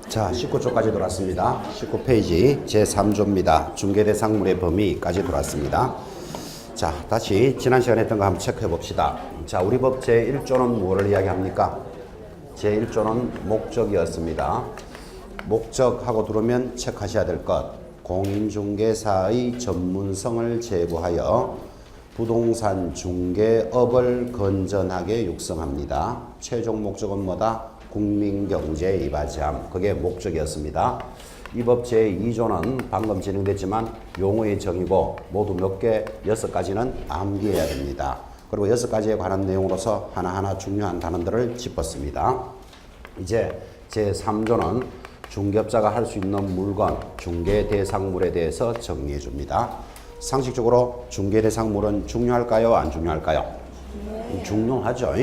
자, 19조까지 돌았습니다. 19페이지 제3조입니다. 중개대상물의 범위까지 돌았습니다. 자, 다시 지난 시간에 했던 거 한번 체크해 봅시다. 자, 우리 법 제1조는 무엇을 이야기합니까? 제1조는 목적이었습니다. 목적하고 들어오면 체크하셔야 될 것. 공인중개사의 전문성을 제고하여 부동산 중개업을 건전하게 육성합니다. 최종 목적은 뭐다? 국민경제에 이바지함. 그게 목적이었습니다. 이 법 제2조는 방금 진행됐지만 용어의 정의고 모두 몇 개? 6가지는 암기해야 됩니다. 그리고 6가지에 관한 내용으로서 하나하나 중요한 단어들을 짚었습니다. 이제 제3조는 중개업자가 할 수 있는 물건, 중개대상물에 대해서 정리해 줍니다. 상식적으로 중개대상물은 중요할까요? 안 중요할까요? 중요하죠.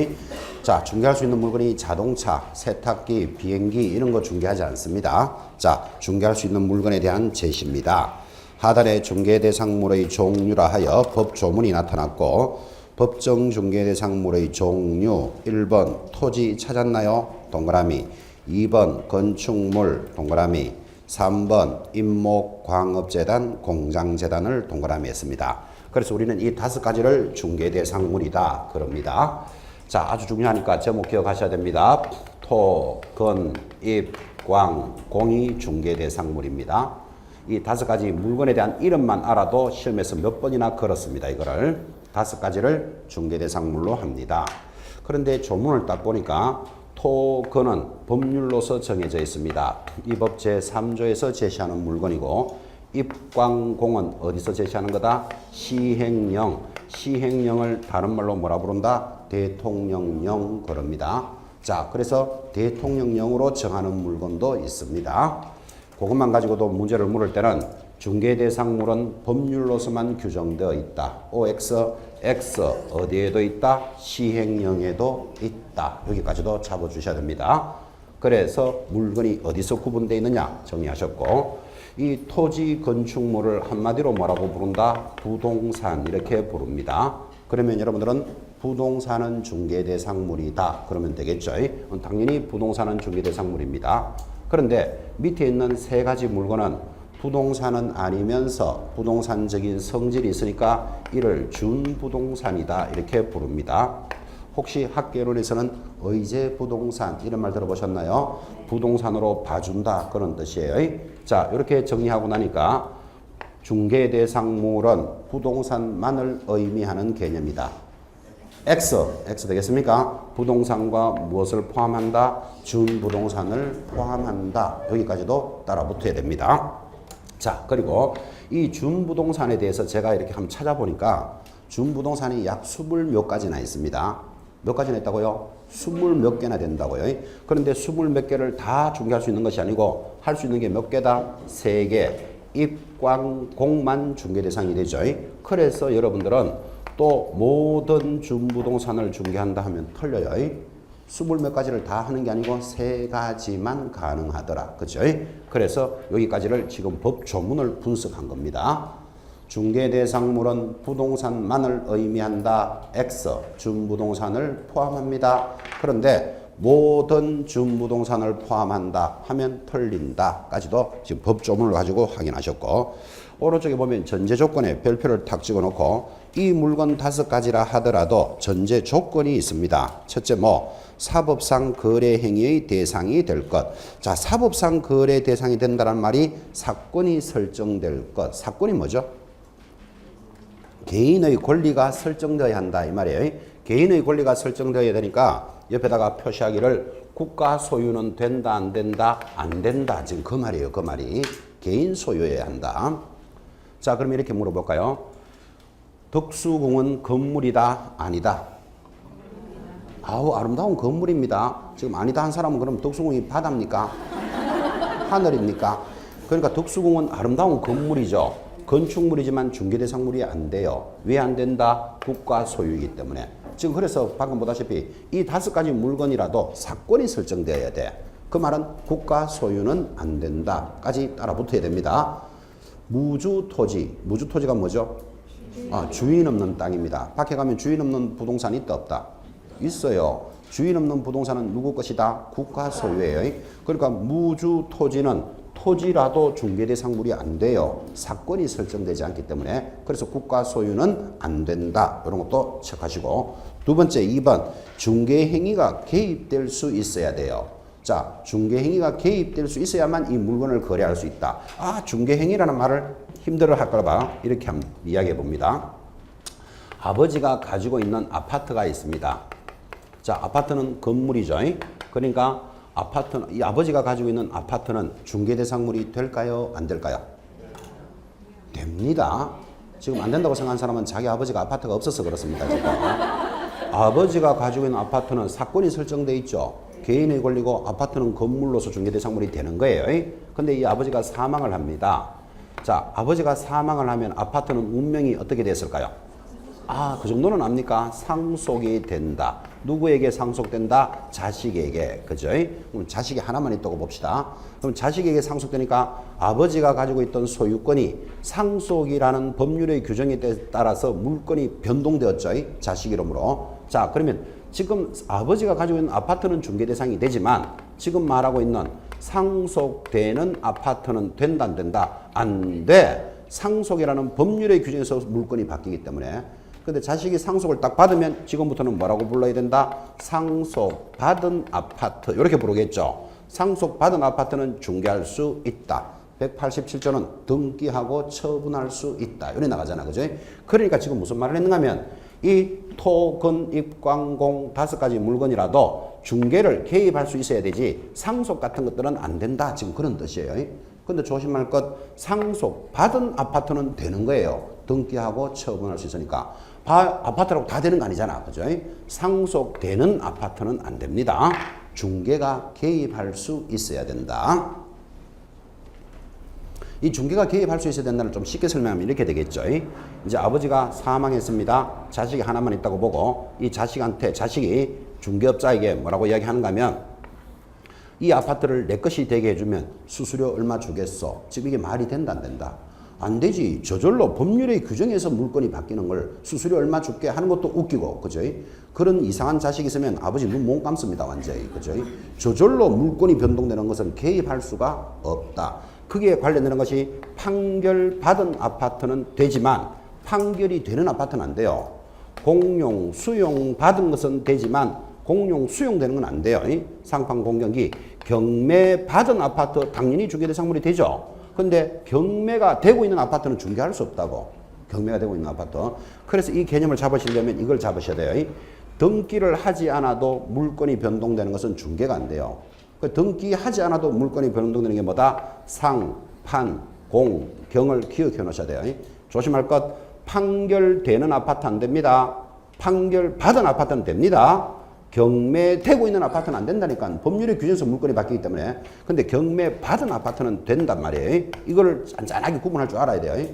자, 중개할 수 있는 물건이 자동차, 세탁기, 비행기 이런 거 중개하지 않습니다. 자, 중개할 수 있는 물건에 대한 제시입니다. 하단에 중개대상물의 종류라 하여 법조문이 나타났고 법정 중개대상물의 종류 1번 토지 찾았나요? 동그라미. 2번 건축물 동그라미. 3번 임목광업재단 공장재단을 동그라미 했습니다. 그래서 우리는 이 5가지를 중개대상물이다 그럽니다. 자, 아주 중요하니까 제목 기억하셔야 됩니다. 토, 건, 입, 광, 공이 중개대상물입니다. 이 5가지 물건에 대한 이름만 알아도 시험에서 몇 번이나 걸었습니다. 이거를 5가지를 중개대상물로 합니다. 그런데 조문을 딱 보니까 토, 건은 법률로서 정해져 있습니다. 이 법 제3조에서 제시하는 물건이고 입광공은 어디서 제시하는 거다? 시행령. 시행령을 다른 말로 뭐라 부른다? 대통령령 그럽니다. 자, 그래서 대통령령으로 정하는 물건도 있습니다. 그것만 가지고도 문제를 물을 때는 중개대상물은 법률로서만 규정되어 있다. OX, X 어디에도 있다? 시행령에도 있다. 여기까지도 잡아주셔야 됩니다. 그래서 물건이 어디서 구분되어 있느냐 정리하셨고 이 토지 건축물을 한마디로 뭐라고 부른다? 부동산 이렇게 부릅니다. 그러면 여러분들은 부동산은 중개대상물이다 그러면 되겠죠. 당연히 부동산은 중개대상물입니다. 그런데 밑에 있는 3가지 물건은 부동산은 아니면서 부동산적인 성질이 있으니까 이를 준부동산이다 이렇게 부릅니다. 혹시 학계론에서는 의제부동산 이런 말 들어보셨나요? 부동산으로 봐준다 그런 뜻이에요. 자, 이렇게 정리하고 나니까 중개대상물은 부동산만을 의미하는 개념이다. X 되겠습니까? 부동산과 무엇을 포함한다? 준부동산을 포함한다. 여기까지도 따라 붙어야 됩니다. 자, 그리고 이 준부동산에 대해서 제가 이렇게 한번 찾아보니까 준부동산이 약 20몇 가지나 있습니다. 몇 가지나 있다고요? 20몇 개나 된다고요. 그런데 20몇 개를 다 중개할 수 있는 것이 아니고 할 수 있는 게 몇 개다? 3개. 입광공만 중개대상이 되죠. 그래서 여러분들은 또 모든 준부동산을 중개한다 하면 틀려요. 20몇 가지를 다 하는 게 아니고 3가지만 가능하더라. 그죠? 그래서 여기까지를 지금 법조문을 분석한 겁니다. 중개대상물은 부동산만을 의미한다. X, 준부동산을 포함합니다. 그런데 모든 준부동산을 포함한다 하면 틀린다까지도 지금 법조문을 가지고 확인하셨고 오른쪽에 보면 전제 조건에 별표를 탁 찍어놓고 이 물건 5가지라 하더라도 전제 조건이 있습니다. 첫째 사법상 거래 행위의 대상이 될 것. 자, 사법상 거래 대상이 된다는 말이 사건이 설정될 것. 사건이 뭐죠? 개인의 권리가 설정되어야 한다 이 말이에요. 개인의 권리가 설정되어야 되니까 옆에다가 표시하기를 국가 소유는 된다 안 된다? 안 된다. 지금 그 말이에요. 그 말이 개인 소유여야 한다. 자, 그럼 이렇게 물어볼까요? 덕수궁은 건물이다 아니다? 아우 아름다운 건물입니다. 지금 아니다 한 사람은 그럼 덕수궁이 바다입니까? 하늘입니까? 그러니까 덕수궁은 아름다운 건물이죠. 건축물이지만 중개대상물이 안 돼요. 왜 안 된다? 국가 소유이기 때문에. 지금 그래서 방금 보다시피 이 5가지 물건이라도 사건이 설정되어야 돼. 그 말은 국가 소유는 안 된다까지 따라 붙어야 됩니다. 무주토지. 무주토지가 뭐죠? 주인 없는 땅입니다. 밖에 가면 주인 없는 부동산이 있다 없다? 있어요. 주인 없는 부동산은 누구 것이다? 국가 소유예요. 그러니까 무주 토지는 토지라도 중개대상물이 안 돼요. 사건이 설정되지 않기 때문에. 그래서 국가 소유는 안 된다. 이런 것도 체크하시고. 두 번째 2번 중개행위가 개입될 수 있어야 돼요. 자, 중개행위가 개입될 수 있어야만 이 물건을 거래할 수 있다. 아, 중개행위라는 말을 힘들어 할까 봐 이렇게 한번 이야기해 봅니다. 아버지가 가지고 있는 아파트가 있습니다. 자, 아파트는 건물이죠. 그러니까 아파트는, 이 아버지가 가지고 있는 아파트는 중개대상물이 될까요? 안 될까요? 됩니다. 지금 안 된다고 생각하는 사람은 자기 아버지가 아파트가 없어서 그렇습니다. 지금. 아버지가 가지고 있는 아파트는 사건이 설정돼 있죠. 개인이 걸리고 아파트는 건물로서 중개대상물이 되는 거예요. 근데 이 아버지가 사망을 합니다. 자, 아버지가 사망을 하면 아파트는 운명이 어떻게 됐을까요? 아, 그 정도는 압니까? 상속이 된다. 누구에게 상속된다? 자식에게. 그죠? 그럼 자식이 하나만 있다고 봅시다. 그럼 자식에게 상속되니까 아버지가 가지고 있던 소유권이 상속이라는 법률의 규정에 따라서 물건이 변동되었죠. 자식 이름으로. 자, 그러면 지금 아버지가 가지고 있는 아파트는 중개대상이 되지만 지금 말하고 있는 상속되는 아파트는 된다, 안 된다? 안 돼. 상속이라는 법률의 규정에서 물건이 바뀌기 때문에. 근데 자식이 상속을 딱 받으면 지금부터는 뭐라고 불러야 된다? 상속받은 아파트. 이렇게 부르겠죠. 상속받은 아파트는 중개할 수 있다. 187조는 등기하고 처분할 수 있다. 이렇게 나가잖아. 그죠? 그러니까 지금 무슨 말을 했는가 하면 이 토, 건, 입, 광, 공 5가지 물건이라도 중개를 개입할 수 있어야 되지 상속 같은 것들은 안 된다. 지금 그런 뜻이에요. 근데 조심할 것, 상속받은 아파트는 되는 거예요. 등기하고 처분할 수 있으니까. 아파트라고 다 되는 거 아니잖아. 그죠? 상속되는 아파트는 안 됩니다. 중개가 개입할 수 있어야 된다. 이 중개가 개입할 수 있어야 된다는 좀 쉽게 설명하면 이렇게 되겠죠. 이제 아버지가 사망했습니다. 자식이 하나만 있다고 보고 이 자식한테, 자식이 중개업자에게 뭐라고 이야기하는가 하면 이 아파트를 내 것이 되게 해주면 수수료 얼마 주겠어. 지금 이게 말이 된다, 안 된다? 안 되지. 저절로 법률의 규정에서 물건이 바뀌는 걸 수수료 얼마 줄게 하는 것도 웃기고, 그죠? 그런 이상한 자식이 있으면 아버지 눈 못 감습니다, 완전히. 그죠? 저절로 물건이 변동되는 것은 개입할 수가 없다. 그게 관련되는 것이 판결받은 아파트는 되지만 판결이 되는 아파트는 안 돼요. 공용, 수용 받은 것은 되지만 공용, 수용되는 건 안 돼요. 상판 공경기. 경매 받은 아파트 당연히 중개대상물이 되죠. 근데 경매가 되고 있는 아파트는 중개할 수 없다고. 경매가 되고 있는 아파트. 그래서 이 개념을 잡으시려면 이걸 잡으셔야 돼요. 등기를 하지 않아도 물건이 변동되는 것은 중개가 안 돼요. 등기하지 않아도 물건이 변동되는 게 뭐다? 상, 판, 공, 경을 기억해 놓으셔야 돼요. 조심할 것, 판결되는 아파트 안 됩니다. 판결받은 아파트는 됩니다. 경매되고 있는 아파트는 안 된다니까. 법률의 규정에서 물건이 바뀌기 때문에. 근데 경매받은 아파트는 된단 말이에요. 이거를 짠짠하게 구분할 줄 알아야 돼요.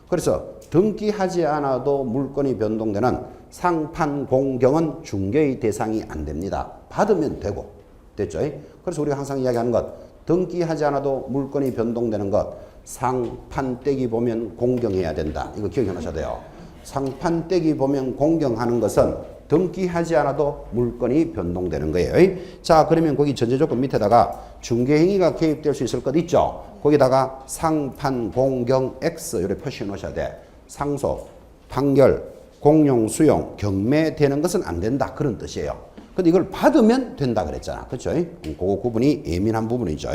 그래서 등기하지 않아도 물건이 변동되는 상판, 공경은 중개의 대상이 안 됩니다. 받으면 되고. 됐죠? 그래서 우리가 항상 이야기하는 것, 등기하지 않아도 물건이 변동되는 것, 상판 떼기 보면 공경해야 된다. 이거 기억해 놓으셔야 돼요. 상판 떼기 보면 공경하는 것은 등기하지 않아도 물건이 변동되는 거예요. 자, 그러면 거기 전제조건 밑에다가 중개행위가 개입될 수 있을 것 있죠? 거기다가 상판, 공경, X 이렇게 표시해 놓으셔야 돼. 상속, 판결, 공용, 수용, 경매되는 것은 안 된다. 그런 뜻이에요. 근데 이걸 받으면 된다 그랬잖아. 그렇죠? 그거 구분이 예민한 부분이죠.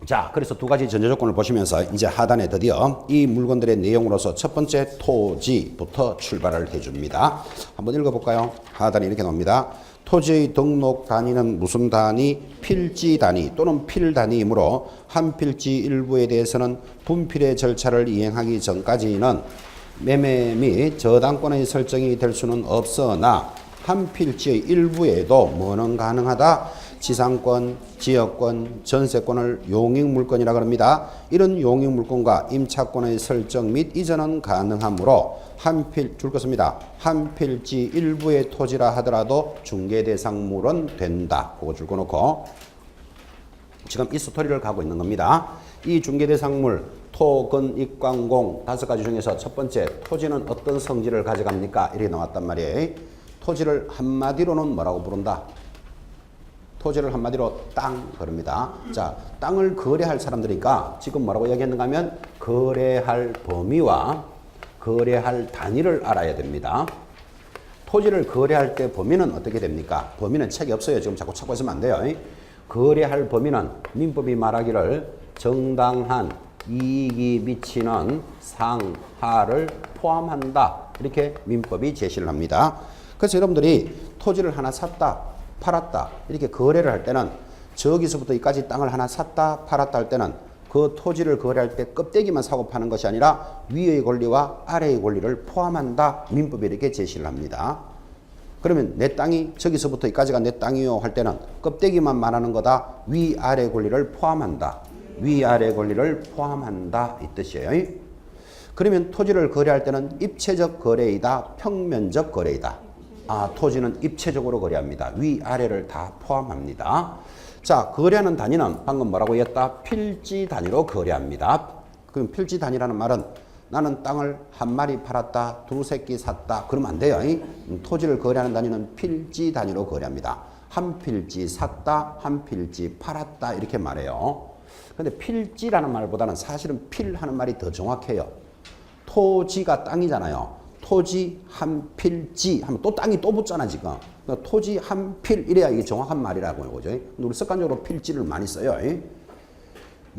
자, 그래서 두 가지 전제조건을 보시면서 이제 하단에 드디어 이 물건들의 내용으로서 첫 번째 토지부터 출발을 해줍니다. 한번 읽어볼까요? 하단에 이렇게 나옵니다. 토지의 등록 단위는 무슨 단위? 필지 단위 또는 필 단위이므로 한 필지 일부에 대해서는 분필의 절차를 이행하기 전까지는 매매 및 저당권의 설정이 될 수는 없으나 한 필지의 일부에도 뭐는 가능하다? 지상권, 지역권, 전세권을 용익물권이라고 합니다. 이런 용익물권과 임차권의 설정 및 이전은 가능하므로 줄 것입니다. 한 필지 일부의 토지라 하더라도 중개대상물은 된다. 그거 줄 거놓고 지금 이 스토리를 가고 있는 겁니다. 이 중개대상물 토, 건, 입, 광, 공 5가지 중에서 첫 번째 토지는 어떤 성질을 가져갑니까? 이렇게 나왔단 말이에요. 토지를 한마디로는 뭐라고 부른다? 토지를 한마디로 땅 그럽니다. 자, 땅을 거래할 사람들이니까 지금 뭐라고 얘기했는가 하면 거래할 범위와 거래할 단위를 알아야 됩니다. 토지를 거래할 때 범위는 어떻게 됩니까? 범위는 책이 없어요. 지금 자꾸 찾고 있으면 안 돼요. 거래할 범위는 민법이 말하기를 정당한 이익이 미치는 상하를 포함한다. 이렇게 민법이 제시를 합니다. 그래서 여러분들이 토지를 하나 샀다, 팔았다 이렇게 거래를 할 때는 저기서부터 여기까지 땅을 하나 샀다, 팔았다 할 때는 그 토지를 거래할 때 껍데기만 사고 파는 것이 아니라 위의 권리와 아래의 권리를 포함한다. 민법이 이렇게 제시를 합니다. 그러면 내 땅이 저기서부터 여기까지가 내 땅이요 할 때는 껍데기만 말하는 거다. 위아래 권리를 포함한다. 위아래 권리를 포함한다 이 뜻이에요. 그러면 토지를 거래할 때는 입체적 거래이다, 평면적 거래이다. 토지는 입체적으로 거래합니다. 위아래를 다 포함합니다. 자, 거래하는 단위는 방금 뭐라고 했다? 필지 단위로 거래합니다. 그럼 필지 단위라는 말은 나는 땅을 한 마리 팔았다, 두 새끼 샀다 그러면 안 돼요. 토지를 거래하는 단위는 필지 단위로 거래합니다. 한 필지 샀다, 한 필지 팔았다 이렇게 말해요. 근데 필지라는 말보다는 사실은 필 하는 말이 더 정확해요. 토지가 땅이잖아요. 토지 한 필지 하면 또 땅이 또 붙잖아 지금. 그러니까 토지 한 필 이래야 이게 정확한 말이라고 하는 거죠. 우리 습관적으로 필지를 많이 써요.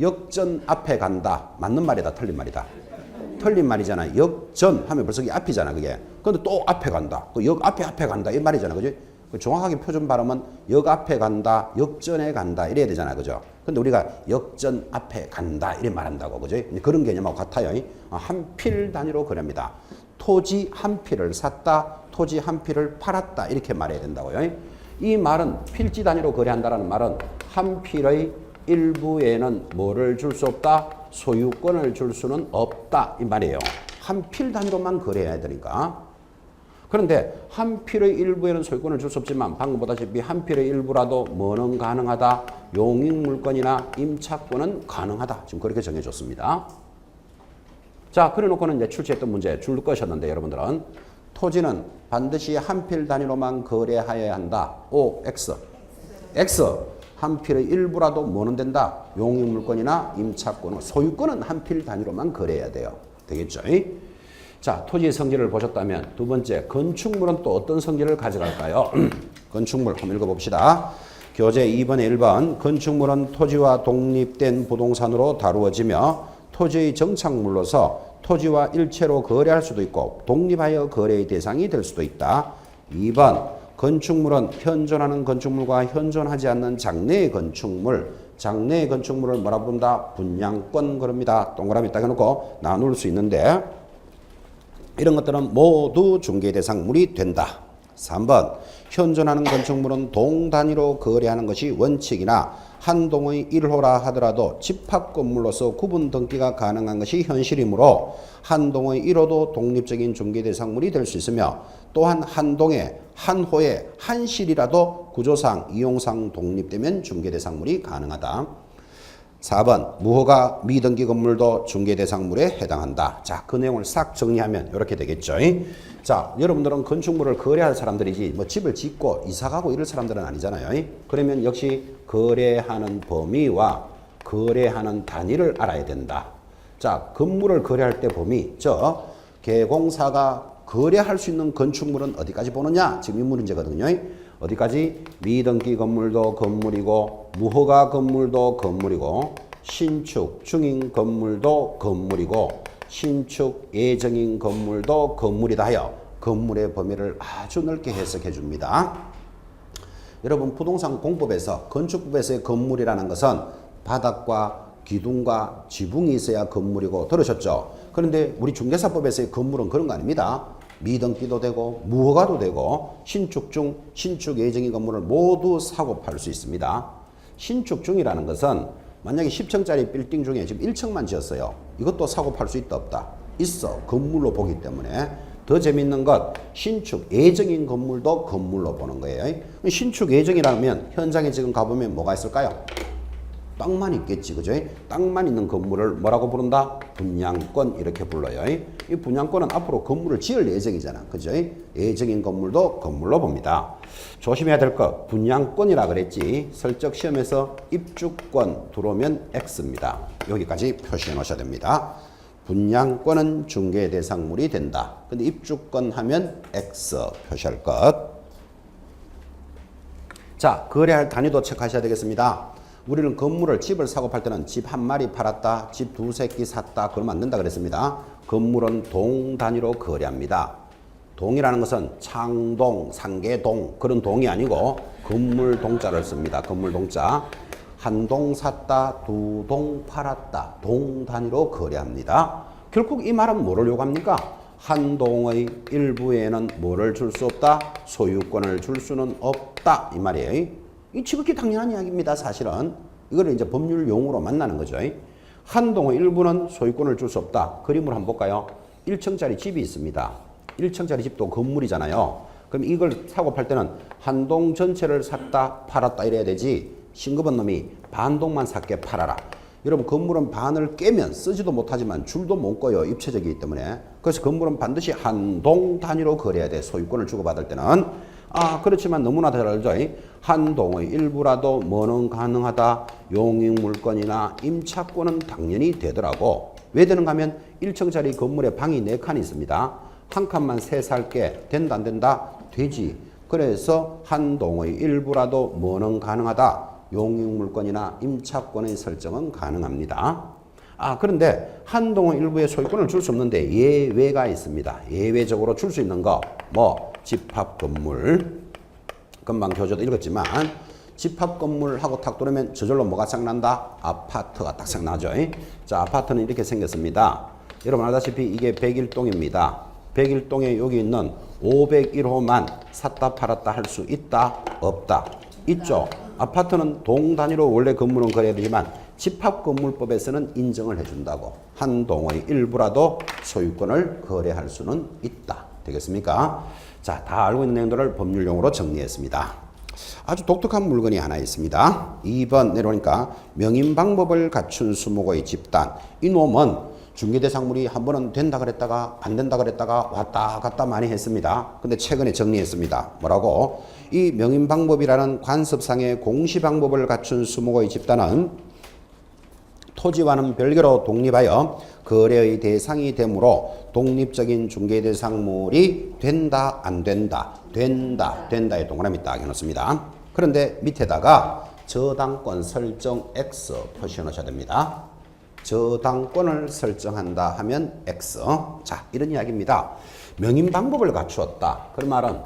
역전 앞에 간다. 맞는 말이다, 틀린 말이다. 틀린 말이잖아. 역전 하면 벌써 이게 앞이잖아 그게. 근데 또 앞에 간다. 역 앞에 간다 이 말이잖아, 그죠? 정확하게 표준 발음은 역 앞에 간다, 역전에 간다 이래야 되잖아, 그죠? 근데 우리가 역전 앞에 간다 이래 말한다고, 그죠? 그런 개념하고 같아요. 한 필 단위로 거래합니다. 토지 한 필을 샀다, 토지 한 필을 팔았다 이렇게 말해야 된다고요. 이 말은 필지 단위로 거래한다라는 말은 한 필의 일부에는 뭐를 줄 수 없다? 소유권을 줄 수는 없다 이 말이에요. 한 필 단위로만 거래해야 되니까. 그런데 한 필의 일부에는 소유권을 줄 수 없지만 방금 보다시피 한 필의 일부라도 뭐는 가능하다? 용익물권이나 임차권은 가능하다. 지금 그렇게 정해줬습니다. 자, 그래놓고는 이제 출제했던 문제 줄 것이었는데 여러분들은 토지는 반드시 한 필 단위로만 거래하여야 한다. O, X. X. 한 필의 일부라도 뭐는 된다? 용익물권이나 임차권은 소유권은 한 필 단위로만 거래해야 돼요. 되겠죠? 자, 토지의 성질을 보셨다면 두 번째, 건축물은 또 어떤 성질을 가져갈까요? 건축물 한번 읽어봅시다. 교재 2번에 1번 건축물은 토지와 독립된 부동산으로 다루어지며 토지의 정착물로서 토지와 일체로 거래할 수도 있고 독립하여 거래의 대상이 될 수도 있다. 2번 건축물은 현존하는 건축물과 현존하지 않는 장래의 건축물, 장래의 건축물을 뭐라 부른다? 분양권 그럽니다. 동그라미 딱 해놓고 나눌 수 있는데 이런 것들은 모두 중개 대상물이 된다. 3번 현존하는 건축물은 동 단위로 거래하는 것이 원칙이나 한 동의 1호라 하더라도 집합 건물로서 구분 등기가 가능한 것이 현실이므로 한 동의 1호도 독립적인 중개 대상물이 될 수 있으며 또한 한 동에 한 호에 한 실이라도 구조상 이용상 독립되면 중개 대상물이 가능하다. 4번 무허가 미등기 건물도 중개 대상물에 해당한다. 자, 그 내용을 싹 정리하면 이렇게 되겠죠. 자, 여러분들은 건축물을 거래할 사람들이지 뭐 집을 짓고 이사가고 이럴 사람들은 아니잖아요. 그러면 역시 거래하는 범위와 거래하는 단위를 알아야 된다. 자, 건물을 거래할 때 범위, 개공사가 거래할 수 있는 건축물은 어디까지 보느냐? 지금 이 문제거든요. 어디까지? 미등기 건물도 건물이고 무허가 건물도 건물이고 신축 중인 건물도 건물이고 신축 예정인 건물도 건물이다 하여 건물의 범위를 아주 넓게 해석해 줍니다. 여러분 부동산 공법에서 건축법에서의 건물이라는 것은 바닥과 기둥과 지붕이 있어야 건물이고 들으셨죠? 그런데 우리 중개사법에서의 건물은 그런 거 아닙니다. 미등기도 되고 무허가도 되고 신축 중 신축 예정인 건물을 모두 사고 팔 수 있습니다. 신축 중이라는 것은 만약에 10층짜리 빌딩 중에 지금 1층만 지었어요. 이것도 사고 팔 수 있다 없다? 있어. 건물로 보기 때문에. 더 재밌는 것 신축 예정인 건물도 건물로 보는 거예요. 신축 예정이라면 현장에 지금 가보면 뭐가 있을까요? 땅만 있겠지, 그죠? 땅만 있는 건물을 뭐라고 부른다? 분양권 이렇게 불러요. 이 분양권은 앞으로 건물을 지을 예정이잖아, 그죠? 예정인 건물도 건물로 봅니다. 조심해야 될 거, 분양권이라 그랬지. 설적 시험에서 입주권 들어오면 X입니다. 여기까지 표시해 놓으셔야 됩니다. 분양권은 중개 대상물이 된다. 근데 입주권 하면 X 표시할 것. 자, 거래할 단위도 체크하셔야 되겠습니다. 우리는 건물을 집을 사고 팔 때는 집 한 마리 팔았다, 집 두세 끼 샀다, 그러면 안 된다 그랬습니다. 건물은 동 단위로 거래합니다. 동이라는 것은 창동, 상계동 그런 동이 아니고 건물 동자를 씁니다. 건물 동자. 한 동 샀다, 두 동 팔았다, 동 단위로 거래합니다. 결국 이 말은 뭐를 요구합니까? 한 동의 일부에는 뭐를 줄 수 없다? 소유권을 줄 수는 없다. 이 말이에요. 이 지극히 당연한 이야기입니다. 사실은 이거를 이제 법률 용어로 만나는 거죠. 한 동의 일부는 소유권을 줄 수 없다. 그림을 한번 볼까요? 1층짜리 집이 있습니다. 1층짜리 집도 건물이잖아요. 그럼 이걸 사고 팔 때는 한 동 전체를 샀다 팔았다 이래야 되지. 싱겁은 놈이 반 동만 샀게 팔아라. 여러분 건물은 반을 깨면 쓰지도 못하지만 줄도 못 꺼요. 입체적이기 때문에. 그래서 건물은 반드시 한 동 단위로 거래해야 돼. 소유권을 주고받을 때는. 그렇지만 너무나 잘 알죠. 한 동의 일부라도 뭐는 가능하다. 용익물권이나 임차권은 당연히 되더라고. 왜 되는가 하면 1층짜리 건물에 방이 4칸 있습니다. 한 칸만 새 살게 된다 안 된다? 되지. 그래서 한 동의 일부라도 뭐는 가능하다. 용익물권이나 임차권의 설정은 가능합니다. 그런데 한 동의 일부의 소유권을 줄 수 없는데 예외가 있습니다. 예외적으로 줄 수 있는 거 집합 건물, 금방 교재도 읽었지만 집합 건물하고 탁 들어오면 저절로 뭐가 생각난다? 아파트가 딱 생각나죠. 자, 아파트는 이렇게 생겼습니다. 여러분 알다시피 이게 101동입니다. 101동에 여기 있는 501호만 샀다 팔았다 할 수 있다? 없다? 있죠. 아파트는 동 단위로 원래 건물은 거래해야 되지만 집합건물법에서는 인정을 해준다고. 한 동의 일부라도 소유권을 거래할 수는 있다. 되겠습니까? 자, 다 알고 있는 내용들을 법률용어로 정리했습니다. 아주 독특한 물건이 하나 있습니다. 2번 내려오니까 명인 방법을 갖춘 수목의 집단. 이 놈은 중개대상물이 한 번은 된다 그랬다가 안 된다 그랬다가 왔다 갔다 많이 했습니다. 근데 최근에 정리했습니다. 뭐라고? 이 명인 방법이라는 관습상의 공시 방법을 갖춘 수목의 집단은 토지와는 별개로 독립하여 거래의 대상이 되므로 독립적인 중개대상물이 된다 안 된다 된다에 동그라미 딱 해놓습니다. 그런데 밑에다가 저당권 설정 X 표시해 놓으셔야 됩니다. 저당권을 설정한다 하면 X. 자, 이런 이야기입니다. 명인 방법을 갖추었다. 그 말은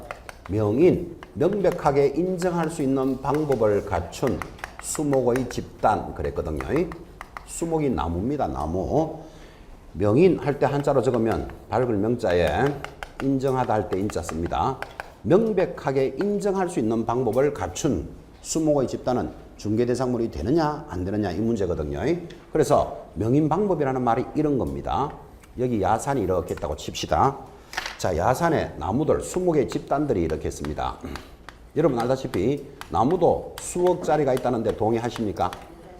명백하게 인정할 수 있는 방법을 갖춘 수목의 집단 그랬거든요. 수목이 나무입니다. 나무. 명인 할 때 한자로 적으면 밝을 명자에 인정하다 할 때 인자 씁니다. 명백하게 인정할 수 있는 방법을 갖춘 수목의 집단은 중개대상물이 되느냐 안 되느냐 이 문제거든요. 그래서 명인 방법이라는 말이 이런 겁니다. 여기 야산이 이렇게 있다고 칩시다. 자, 야산에 나무들 수목의 집단들이 이렇게 있습니다. 여러분 알다시피 나무도 수억짜리가 있다는데 동의하십니까?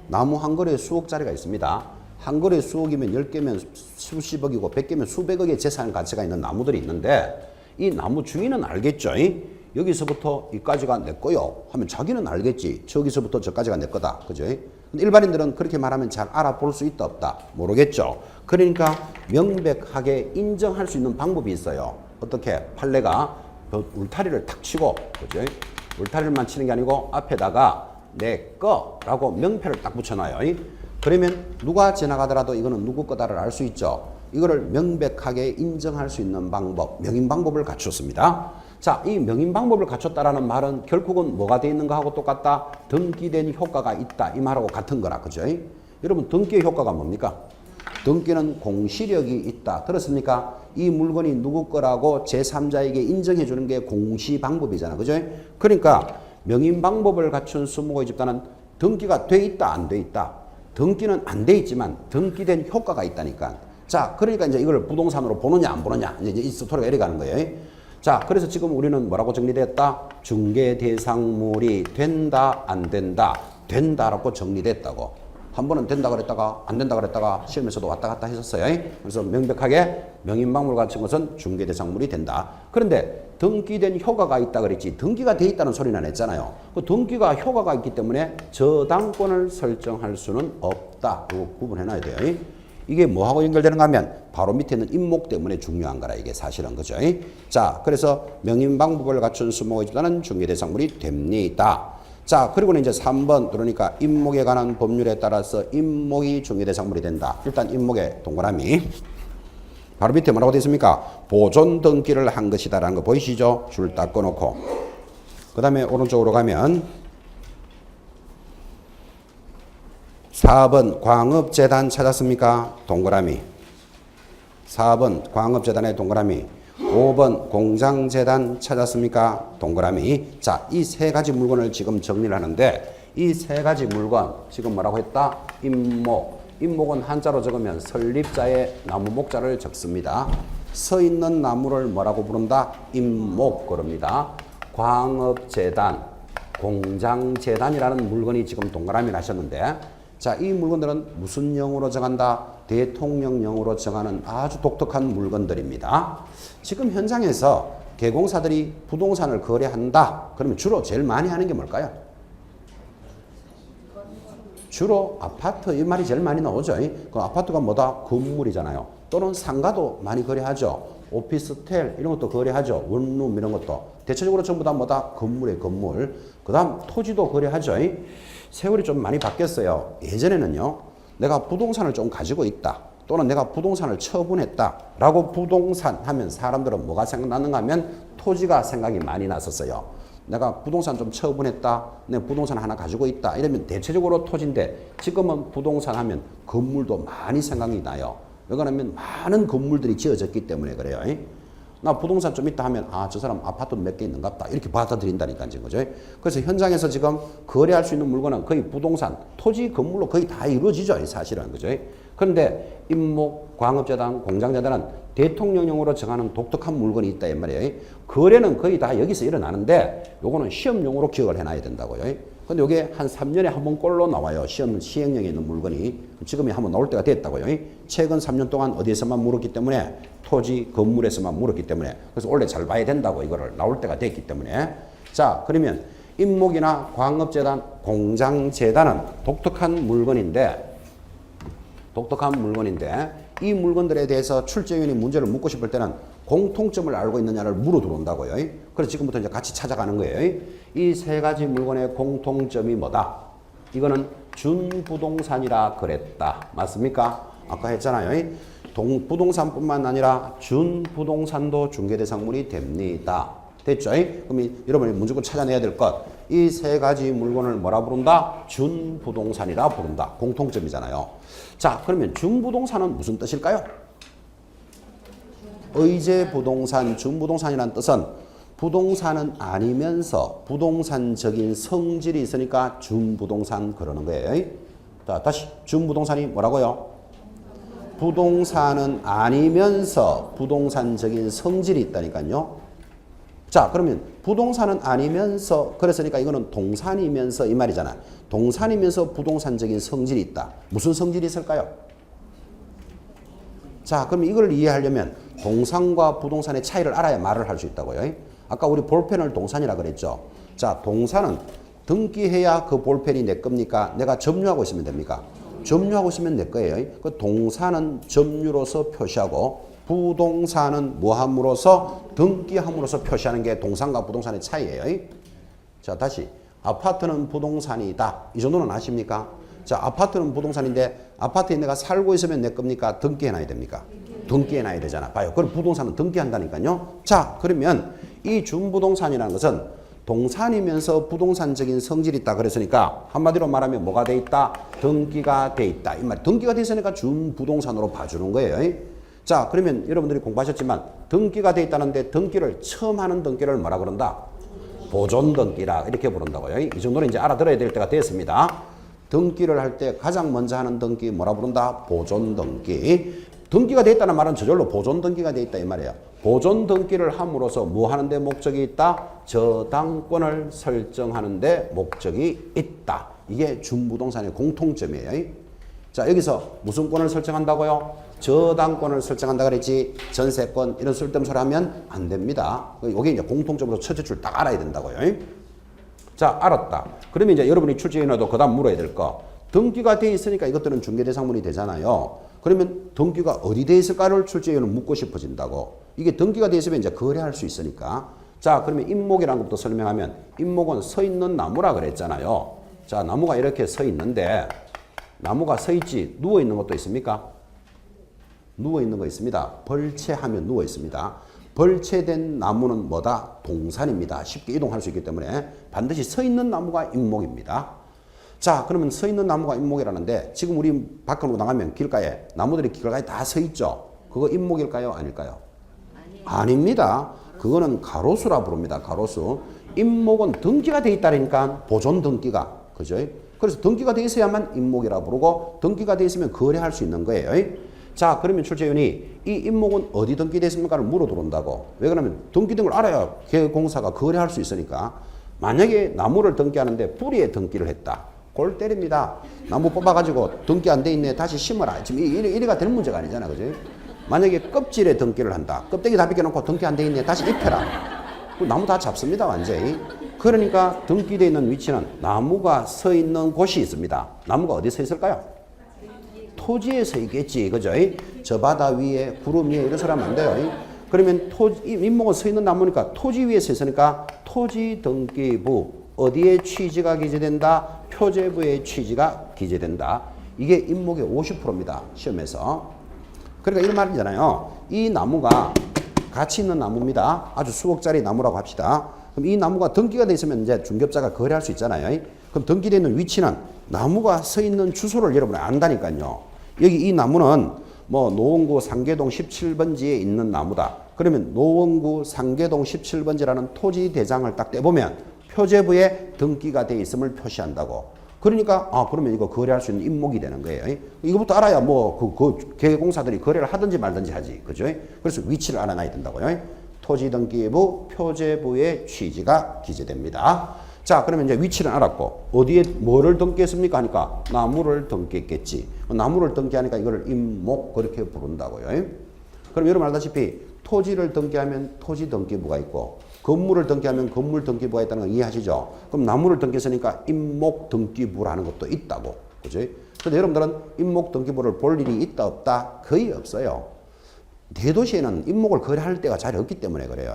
나무 한 그루에 수억짜리가 있습니다. 한 그루에 수억이면 10개면 수십억이고 100개면 수백억의 재산 가치가 있는 나무들이 있는데 이 나무 주인은 알겠죠? 여기서부터 이까지가 내 거요 하면 자기는 알겠지. 저기서부터 저까지가 내 거다. 그죠? 근데 일반인들은 그렇게 말하면 잘 알아볼 수 있다 없다 모르겠죠. 그러니까 명백하게 인정할 수 있는 방법이 있어요. 어떻게? 판례가 울타리를 탁 치고, 그죠? 울타리만 치는 게 아니고 앞에다가 내 거라고 명패를 딱 붙여놔요. 그러면 누가 지나가더라도 이거는 누구 거다를 알 수 있죠. 이거를 명백하게 인정할 수 있는 방법, 명인 방법을 갖췄습니다. 자, 이 명인 방법을 갖췄다라는 말은 결국은 뭐가 돼 있는가 하고 똑같다. 등기된 효과가 있다. 이 말하고 같은 거라. 그죠? 여러분 등기의 효과가 뭡니까? 등기는 공시력이 있다. 들었습니까? 이 물건이 누구 거라고 제3자에게 인정해 주는 게 공시 방법이잖아. 그죠? 그러니까 명인 방법을 갖춘 수목의 집단은 등기가 돼 있다 안 돼 있다. 등기는 안 돼 있지만 등기된 효과가 있다니까. 자, 그러니까 이제 이걸 부동산으로 보느냐 안 보느냐 이제 이 스토리가 이래 가는 거예요. 자, 그래서 지금 우리는 뭐라고 정리됐다? 중개 대상물이 된다 안 된다? 된다라고 정리됐다고. 한 번은 된다 그랬다가 안 된다 그랬다가 시험에서도 왔다 갔다 했었어요. 그래서 명백하게 명인박물 같은 것은 중개대상물이 된다. 그런데 등기된 효과가 있다 그랬지 등기가 돼 있다는 소리는 안 했잖아요. 그 등기가 효과가 있기 때문에 저당권을 설정할 수는 없다. 이거 구분해놔야 돼요. 이게 뭐하고 연결되는가 하면 바로 밑에 있는 임목 때문에 중요한 거라 이게 사실은 그죠. 자, 그래서 명인방법을 갖춘 수목의 집단은 중개대상물이 됩니다. 자, 그리고는 이제 3번 그러니까 임목에 관한 법률에 따라서 임목이 중개대상물이 된다. 일단 임목의 동그라미 바로 밑에 뭐라고 되어 있습니까? 보존 등기를 한 것이다라는 거 보이시죠? 줄 딱 꺼놓고 그 다음에 오른쪽으로 가면 4번 광업재단 찾았습니까? 동그라미 4번 광업재단의 동그라미 5번 공장재단 찾았습니까? 동그라미. 자, 이 세 가지 물건을 지금 정리를 하는데 이 세 가지 물건 지금 뭐라고 했다? 임목. 임목은 한자로 적으면 설립자의 나무 목자를 적습니다. 서 있는 나무를 뭐라고 부른다? 임목 그럽니다. 광업재단, 공장재단이라는 물건이 지금 동그라미 나셨는데 자, 이 물건들은 무슨 영으로 정한다? 대통령령으로 정하는 아주 독특한 물건들입니다. 지금 현장에서 개공사들이 부동산을 거래한다. 그러면 주로 제일 많이 하는 게 뭘까요? 주로 아파트 이 말이 제일 많이 나오죠. 그 아파트가 뭐다? 건물이잖아요. 또는 상가도 많이 거래하죠. 오피스텔 이런 것도 거래하죠. 원룸 이런 것도. 대체적으로 전부 다 뭐다? 건물에 건물. 그 다음 토지도 거래하죠. 세월이 좀 많이 바뀌었어요. 예전에는요. 내가 부동산을 좀 가지고 있다. 또는 내가 부동산을 처분했다. 라고 부동산 하면 사람들은 뭐가 생각나는가 하면 토지가 생각이 많이 났었어요. 내가 부동산 좀 처분했다. 내가 부동산 하나 가지고 있다. 이러면 대체적으로 토지인데 지금은 부동산 하면 건물도 많이 생각이 나요. 왜냐하면 많은 건물들이 지어졌기 때문에 그래요. 나 부동산 좀 있다 하면 아, 저 사람 아파트 몇 개 있는갑다. 이렇게 받아들인다니까 지금 그죠? 그래서 현장에서 지금 거래할 수 있는 물건은 거의 부동산, 토지, 건물로 거의 다 이루어지죠. 사실은 그죠? 그런데 임목, 광업재단, 공장재단은 대통령령으로 정하는 독특한 물건이 있다 이 말이에요. 거래는 거의 다 여기서 일어나는데 요거는 시험용으로 기억을 해놔야 된다고요. 근데 요게 한 3년에 한 번 꼴로 나와요. 시행령에 있는 물건이. 지금이 한번 나올 때가 됐다고요. 최근 3년 동안 어디에서만 물었기 때문에 토지, 건물에서만 물었기 때문에 그래서 원래 잘 봐야 된다고 이거를 나올 때가 됐기 때문에 자, 그러면 임목이나 광업재단, 공장재단은 독특한 물건인데 이 물건들에 대해서 출제위원이 문제를 묻고 싶을 때는 공통점을 알고 있느냐를 물어 들어온다고요. 그래서 지금부터 이제 같이 찾아가는 거예요. 이 세 가지 물건의 공통점이 뭐다? 이거는 준부동산이라 그랬다. 맞습니까? 아까 했잖아요. 부동산뿐만 아니라 준부동산도 중개대상물이 됩니다. 됐죠? 그럼 여러분이 무조건 찾아내야 될 것. 이 세 가지 물건을 뭐라 부른다? 준부동산이라 부른다. 공통점이잖아요. 자, 그러면 준부동산은 무슨 뜻일까요? 의제부동산, 준부동산이라는 뜻은 부동산은 아니면서 부동산적인 성질이 있으니까 준부동산 그러는 거예요. 자, 다시 준부동산이 뭐라고요? 부동산은 아니면서 부동산적인 성질이 있다니까요. 자, 그러면 부동산은 아니면서 그랬으니까 이거는 동산이면서 이 말이잖아. 동산이면서 부동산적인 성질이 있다. 무슨 성질이 있을까요? 자, 그럼 이걸 이해하려면 동산과 부동산의 차이를 알아야 말을 할 수 있다고요. 아까 우리 볼펜을 동산이라 그랬죠. 자, 동산은 등기해야 그 볼펜이 내 겁니까? 내가 점유하고 있으면 됩니까? 점유하고 있으면 내 거예요. 그 동산은 점유로서 표시하고 부동산은 뭐함으로써 등기함으로써 표시하는 게 동산과 부동산의 차이예요. 자, 다시 아파트는 부동산이다. 이 정도는 아십니까? 자, 아파트는 부동산인데 아파트에 내가 살고 있으면 내 겁니까? 등기해놔야 됩니까? 등기해놔야 되잖아. 봐요. 그럼 부동산은 등기한다니까요. 자, 그러면 이 준부동산이라는 것은 동산이면서 부동산적인 성질이 있다 그랬으니까 한마디로 말하면 뭐가 돼 있다? 등기가 돼 있다. 이 말. 등기가 돼 있으니까 준부동산으로 봐주는 거예요. 자, 그러면 여러분들이 공부하셨지만 등기가 돼 있다는데 등기를 처음 하는 등기를 뭐라 그런다? 보존 등기라 이렇게 부른다고요. 이 정도는 이제 알아들어야 될 때가 됐습니다. 등기를 할 때 가장 먼저 하는 등기 뭐라 부른다? 보존 등기. 등기가 돼 있다는 말은 저절로 보존 등기가 돼 있다 이 말이에요. 보존 등기를 함으로써 뭐 하는데 목적이 있다? 저당권을 설정하는데 목적이 있다. 이게 준부동산의 공통점이에요. 자, 여기서 무슨 권을 설정한다고요? 저당권을 설정한다 그랬지. 전세권 이런 쓸데없는 소리 하면 안 됩니다. 이게 이제 공통점으로 첫째 줄 딱 알아야 된다고요. 자, 알았다. 그러면 이제 여러분이 출제위원회도 그 다음 물어야 될 거. 등기가 돼 있으니까 이것들은 중개대상물이 되잖아요. 그러면 등기가 어디 돼 있을까를 출제위원은 묻고 싶어진다고. 이게 등기가 돼 있으면 이제 거래할 수 있으니까. 자, 그러면 임목이라는 것도 설명하면 임목은 서 있는 나무라 그랬잖아요. 자, 나무가 이렇게 서 있는데 나무가 서 있지 누워 있는 것도 있습니까? 누워 있는 거 있습니다. 벌채하면 누워 있습니다. 벌채된 나무는 뭐다? 동산입니다. 쉽게 이동할 수 있기 때문에 반드시 서 있는 나무가 임목입니다. 자, 그러면 서 있는 나무가 임목이라는데 지금 우리 밖으로 나가면 길가에 나무들이 길가에 다 서 있죠. 그거 임목일까요? 아닐까요? 아닙니다. 그거는 가로수라 부릅니다. 가로수. 임목은 등기가 돼 있다니까 보존 등기가. 그죠? 그래서 등기가 돼 있어야만 임목이라 부르고 등기가 돼 있으면 거래할 수 있는 거예요. 자, 그러면 출제위원이 이 임목은 어디 등기돼 있습니까를 물어 들어온다고. 왜 그러면 등기된 걸 알아야 계획공사가 거래할 수 있으니까. 만약에 나무를 등기하는데 뿌리에 등기를 했다. 골 때립니다. 나무 뽑아가지고 등기 안 돼 있네. 다시 심어라. 지금 이래가 될 문제가 아니잖아. 그죠? 만약에 껍질에 등기를 한다. 껍데기 다 벗겨놓고 등기 안 돼 있네. 다시 입혀라. 나무 다 잡습니다. 완전히. 그러니까 등기되어 있는 위치는 나무가 서 있는 곳이 있습니다. 나무가 어디 서 있을까요? 토지에 서 있겠지. 그죠? 저 바다 위에 구름 위에 이런 소리 하면 안 돼요. 그러면 임목은 서 있는 나무니까 토지 위에 서 있으니까 토지등기부 어디에 취지가 기재된다? 표제부에 취지가 기재된다. 이게 임목의 50%입니다. 시험에서. 그러니까 이런 말이잖아요. 이 나무가 가치 있는 나무입니다. 아주 수억짜리 나무라고 합시다. 그럼 이 나무가 등기가 돼 있으면 이제 중개업자가 거래할 수 있잖아요. 그럼 등기되어 있는 위치는 나무가 서 있는 주소를 여러분이 안다니까요. 여기 이 나무는 뭐 노원구 상계동 17번지에 있는 나무다. 그러면 노원구 상계동 17번지라는 토지 대장을 딱 떼보면 표제부에 등기가 돼 있음을 표시한다고. 그러니까 그러면 이거 거래할 수 있는 임목이 되는 거예요. 이거부터 알아야 뭐 그 계획공사들이 거래를 하든지 말든지 하지. 그죠? 그래서 위치를 알아놔야 된다고요. 토지등기부 표제부의 취지가 기재됩니다. 자, 그러면 이제 위치를 알았고 어디에 뭐를 등기했습니까 하니까 나무를 등기했겠지. 나무를 등기하니까 이거를 임목 그렇게 부른다고요. 그럼 여러분 알다시피 토지를 등기하면 토지등기부가 있고 건물을 등기하면 건물 등기부가 있다는 거 이해하시죠? 그럼 나무를 등기했으니까 임목 등기부라는 것도 있다고. 그죠? 근데 여러분들은 임목 등기부를 볼 일이 있다 없다? 거의 없어요. 대도시에는 임목을 거래할 때가 잘 없기 때문에 그래요.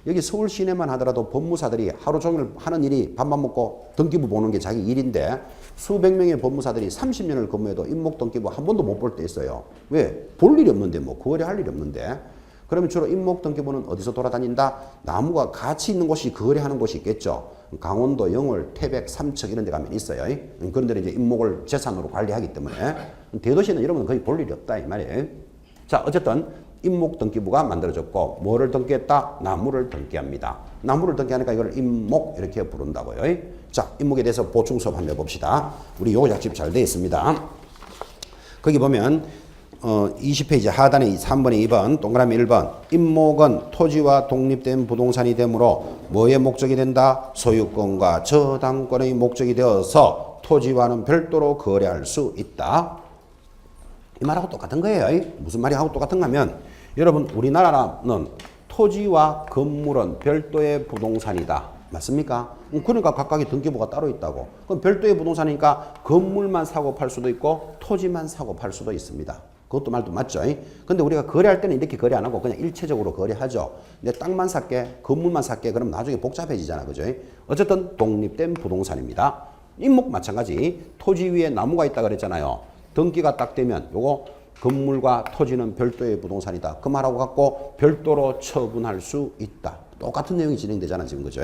여기 서울 시내만 하더라도 법무사들이 하루 종일 하는 일이 밥만 먹고 등기부 보는 게 자기 일인데 수백 명의 법무사들이 30년을 근무해도 임목 등기부 한 번도 못 볼 때 있어요. 왜? 볼 일이 없는데 뭐 거래할 일이 없는데. 그러면 주로 임목 등기부는 어디서 돌아다닌다? 나무가 가치 있는 곳이 거래하는 곳이 있겠죠. 강원도 영월, 태백, 삼척 이런 데 가면 있어요. 그런 데는 이제 임목을 재산으로 관리하기 때문에 대도시는 이런 건 거의 볼 일이 없다 이 말이에요. 자, 어쨌든 임목 등기부가 만들어졌고 뭐를 등기했다? 나무를 등기합니다. 나무를 등기하니까 이걸 임목 이렇게 부른다고요. 자, 임목에 대해서 보충 수업 한번 해봅시다. 우리 요거 작집 잘 되어 있습니다. 거기 보면 20페이지 하단에 3번에 2번 동그라미 1번 임목은 토지와 독립된 부동산이 되므로 뭐의 목적이 된다? 소유권과 저당권의 목적이 되어서 토지와는 별도로 거래할 수 있다. 이 말하고 똑같은 거예요. 무슨 말이 하고 똑같은가 하면 여러분 우리나라는 토지와 건물은 별도의 부동산이다. 맞습니까? 그러니까 각각의 등기부가 따로 있다고. 그럼 별도의 부동산이니까 건물만 사고 팔 수도 있고 토지만 사고 팔 수도 있습니다. 그것도 말도 맞죠. 근데 우리가 거래할 때는 이렇게 거래 안 하고 그냥 일체적으로 거래하죠. 내 땅만 살게, 건물만 살게, 그럼 나중에 복잡해지잖아. 그죠? 어쨌든 독립된 부동산입니다. 임목 마찬가지. 토지 위에 나무가 있다 그랬잖아요. 등기가 딱 되면 요거 건물과 토지는 별도의 부동산이다. 그 말하고 갖고 별도로 처분할 수 있다. 똑같은 내용이 진행되잖아. 지금 그죠?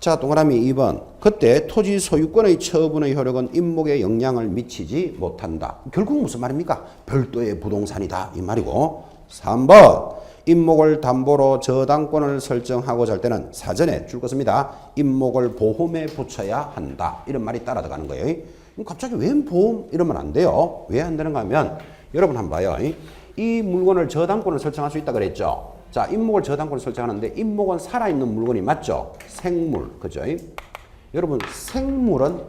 자, 동그라미 2번. 그때 토지 소유권의 처분의 효력은 임목에 영향을 미치지 못한다. 결국 무슨 말입니까? 별도의 부동산이다. 이 말이고. 3번. 임목을 담보로 저당권을 설정하고자 할 때는 사전에 줄 것입니다. 임목을 보험에 붙여야 한다. 이런 말이 따라 들어가는 거예요. 갑자기 웬 보험? 이러면 안 돼요. 왜 안 되는가 하면 여러분 한번 봐요. 이 물건을 저당권을 설정할 수 있다 그랬죠. 자, 임목을 저당권을 설정하는데 임목은 살아있는 물건이 맞죠? 생물, 그죠? 여러분 생물은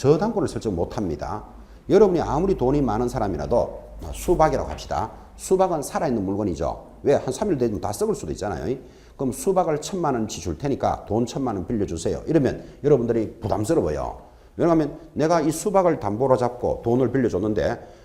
저당권을 설정 못합니다. 여러분이 아무리 돈이 많은 사람이라도 수박이라고 합시다. 수박은 살아있는 물건이죠. 왜? 한 3일 되면 다 썩을 수도 있잖아요. 그럼 수박을 1,000만 원치 줄 테니까 돈 1,000만 원 빌려주세요. 이러면 여러분들이 부담스러워요. 왜냐하면 내가 이 수박을 담보로 잡고 돈을 빌려줬는데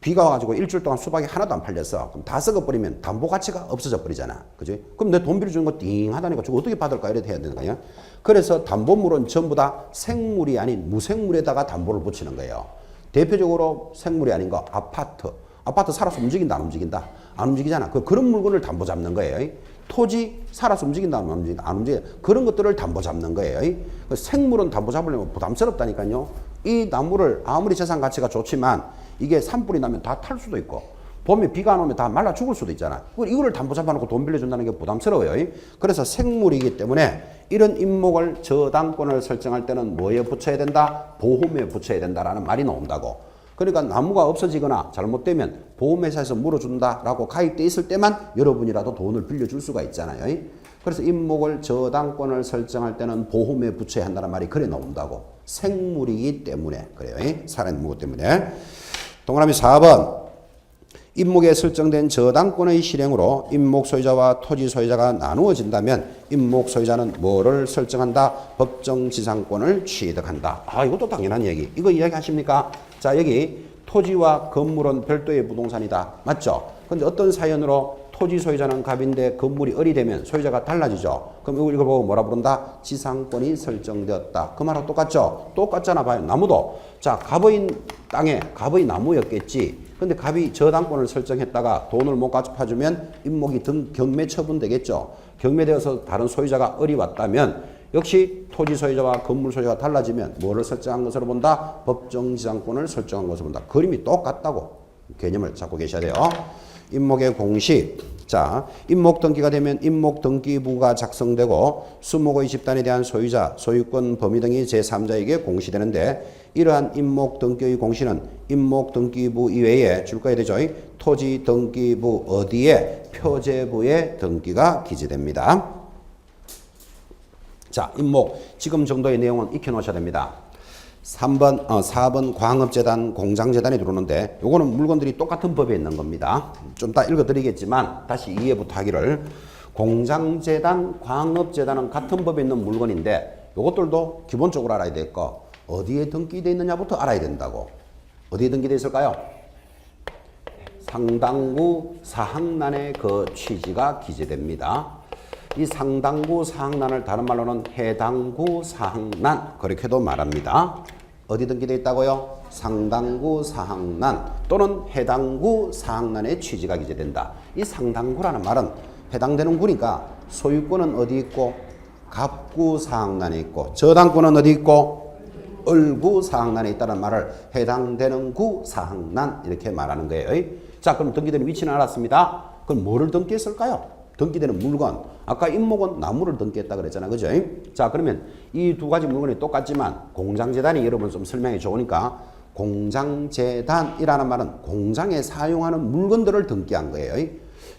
비가 와가지고 일주일 동안 수박이 하나도 안 팔렸어. 그럼 다 썩어버리면 담보 가치가 없어져 버리잖아. 그지? 그럼 내 돈 빌려주는 거 띵하다니까 저거 어떻게 받을까? 이렇게 해야 되는 거야. 그래서 담보물은 전부 다 생물이 아닌 무생물에다가 담보를 붙이는 거예요. 대표적으로 생물이 아닌 거 아파트. 아파트 살아서 움직인다 안 움직인다? 안 움직이잖아. 그런 물건을 담보 잡는 거예요. 토지 살아서 움직인다 안 움직인다? 안 움직여. 그런 것들을 담보 잡는 거예요. 생물은 담보 잡으려면 부담스럽다니까요. 이 나무를 아무리 재산 가치가 좋지만 이게 산불이 나면 다 탈 수도 있고 봄에 비가 안 오면 다 말라 죽을 수도 있잖아. 이거를 담보 잡아놓고 돈 빌려준다는 게 부담스러워요. 그래서 생물이기 때문에 이런 임목을 저당권을 설정할 때는 뭐에 붙여야 된다? 보험에 붙여야 된다라는 말이 나온다고. 그러니까 나무가 없어지거나 잘못되면 보험회사에서 물어준다라고 가입돼 있을 때만 여러분이라도 돈을 빌려줄 수가 있잖아요. 그래서 임목을 저당권을 설정할 때는 보험에 붙여야 한다는 말이 그래 나온다고. 생물이기 때문에 그래요. 살아있는 물건 때문에. 동그라미 4번. 임목에 설정된 저당권의 실행으로 임목 소유자와 토지 소유자가 나누어진다면 임목 소유자는 뭐를 설정한다? 법정지상권을 취득한다. 이것도 당연한 얘기. 이거 이야기하십니까? 자, 여기 토지와 건물은 별도의 부동산이다. 맞죠? 근데 어떤 사연으로 토지 소유자는 갑인데 건물이 을이 되면 소유자가 달라지죠. 그럼 이걸 보고 뭐라 부른다? 지상권이 설정되었다. 그 말하고 똑같죠? 똑같잖아 봐요. 나무도. 자, 갑의 땅에 갑의 나무였겠지. 근데 갑이 저당권을 설정했다가 돈을 못 갚아주면 임목이 경매 처분되겠죠. 경매되어서 다른 소유자가 을이 왔다면 역시 토지 소유자와 건물 소유자가 달라지면 뭐를 설정한 것으로 본다? 법정지상권을 설정한 것으로 본다. 그림이 똑같다고 개념을 잡고 계셔야 돼요. 임목의 공식. 자, 임목 등기가 되면 임목 등기부가 작성되고 수목의 집단에 대한 소유자, 소유권 범위 등이 제3자에게 공시되는데 이러한 임목 등기의 공시는 임목 등기부 이외에 줄거야 되죠. 토지 등기부 어디에? 표제부에 등기가 기재됩니다. 자, 임목 지금 정도의 내용은 익혀 놓으셔야 됩니다. 4번 광업재단, 공장재단이 들어오는데 요거는 물건들이 똑같은 법에 있는 겁니다. 좀 이따 읽어드리겠지만 다시 이해부터 하기를. 공장재단, 광업재단은 같은 법에 있는 물건인데 요것들도 기본적으로 알아야 될 거 어디에 등기되어 있느냐부터 알아야 된다고. 어디에 등기되어 있을까요? 상당구 사항란에 그 취지가 기재됩니다. 이 상당구 사항란을 다른 말로는 해당구 사항란 그렇게도 말합니다. 어디 등기되어 있다고요? 상당구 사항란 또는 해당구 사항란의 취지가 기재된다. 이 상당구라는 말은 해당되는 구니까 소유권은 어디 있고 갑구 사항란에 있고 저당권은 어디 있고 을구 사항란에 있다는 말을 해당되는 구 사항란 이렇게 말하는 거예요. 자, 그럼 등기되는 위치는 알았습니다. 그럼 뭐를 등기했을까요? 등기되는 물건. 아까 임목은 나무를 등기했다 그랬잖아요. 그죠? 자, 그러면 이 두 가지 물건이 똑같지만 공장재단이 여러분 좀 설명이 좋으니까 공장재단이라는 말은 공장에 사용하는 물건들을 등기한 거예요.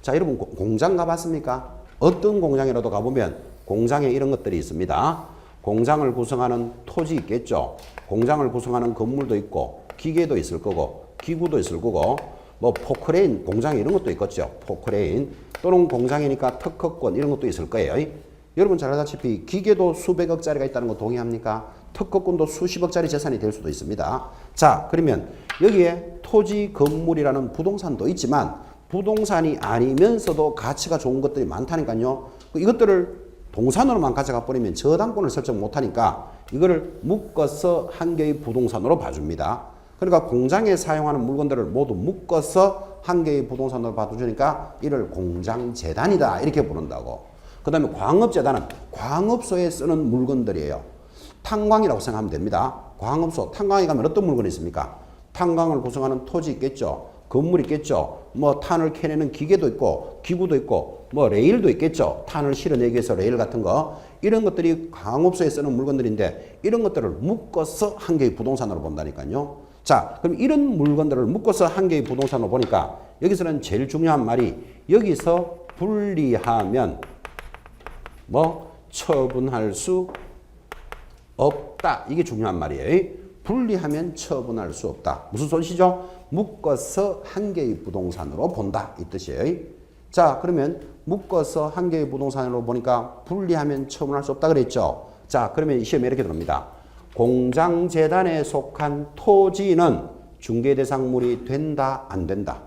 자, 여러분 공장 가봤습니까? 어떤 공장이라도 가보면 공장에 이런 것들이 있습니다. 공장을 구성하는 토지 있겠죠. 공장을 구성하는 건물도 있고 기계도 있을 거고 기구도 있을 거고 뭐 포크레인 공장에 이런 것도 있겠죠. 포크레인 또는 공장이니까 특허권 이런 것도 있을 거예요. 여러분 잘 알다시피 기계도 수백억짜리가 있다는 거 동의합니까? 특허권도 수십억짜리 재산이 될 수도 있습니다. 자, 그러면 여기에 토지 건물이라는 부동산도 있지만 부동산이 아니면서도 가치가 좋은 것들이 많다니까요. 이것들을 동산으로만 가져가 버리면 저당권을 설정 못하니까 이거를 묶어서 한 개의 부동산으로 봐줍니다. 그러니까 공장에 사용하는 물건들을 모두 묶어서 한 개의 부동산으로 봐주니까 이를 공장재단이다 이렇게 부른다고. 그 다음에 광업재단은 광업소에 쓰는 물건들이에요. 탄광이라고 생각하면 됩니다. 광업소, 탄광에 가면 어떤 물건이 있습니까? 탄광을 구성하는 토지 있겠죠. 건물 있겠죠. 뭐 탄을 캐내는 기계도 있고 기구도 있고 뭐 레일도 있겠죠. 탄을 실어내기 위해서 레일 같은 거 이런 것들이 광업소에 쓰는 물건들인데 이런 것들을 묶어서 한 개의 부동산으로 본다니까요. 자, 그럼 이런 물건들을 묶어서 한 개의 부동산으로 보니까 여기서는 제일 중요한 말이 여기서 분리하면 뭐 처분할 수 없다. 이게 중요한 말이에요. 분리하면 처분할 수 없다. 무슨 소리시죠? 묶어서 한 개의 부동산으로 본다. 이 뜻이에요. 자, 그러면 묶어서 한 개의 부동산으로 보니까 분리하면 처분할 수 없다 그랬죠. 자, 그러면 시험에 이렇게 들어옵니다. 공장재단에 속한 토지는 중개대상물이 된다, 안 된다?